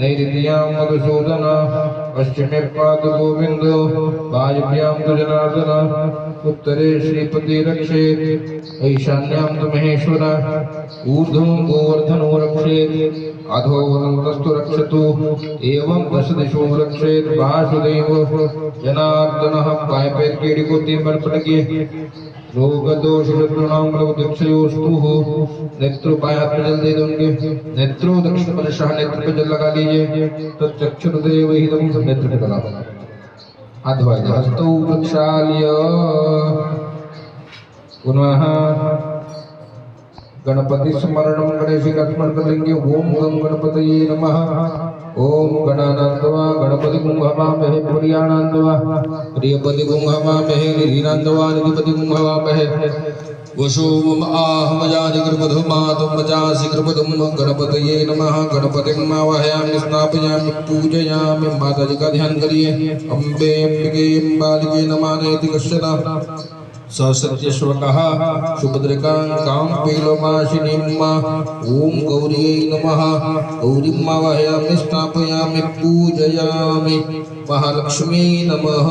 नैऋत्यां मधुसूदन पश्चिमे पाद गोविंद वायव्यां तु जनार्दन उत्तरे श्रीपति रक्षेत् ईशान्यां तु महेश्वर ऊर्ध्वं गोवर्धनो रक्षेत् अधो वदन्तस्तु रक्षतु एवं दश दिशो रक्षेत् वासुदेव जनार्दनः पाय पैर केड़ी को 3 बार पटकिए रोग दोष शत्रुणां दक्षयोस्तु नेत्र बाएं हाथ में जल दे दो उनके नेत्रो दक्षिण पर शाह नेत्र पे जल लगा लीजिए तो चक्षुर्देव हिदं सब नेत्र पे लगा अध्वज हस्तौ प्रक्षाल्य पुनः गणपति स्मरणं गणेश का स्मरण करेंगे ओम गं गणपतये नमः ओम गणानांतवा गणपति गुंहवामहे प्रियाणांतवा प्रियपति गुंहवामहे निधिनांतवा निधिपति गुंहवामहे वशोम आहमजानि कृपधुमातुं मजासि कृपधुम गणपतये नमः गणपतिं आवाहयामि स्नापयामि पूजयामि माताजी का ध्यान करिए अम्बे अंबिके अम्बालिके नमानेति कश्चन ससत्यश्वकः सुभद्रकां काम्पीलोमाशिनीं ओम गौर्यै नमः गौरीं आवाहयामि स्थापयामि पूजयामि महालक्ष्मी नमः।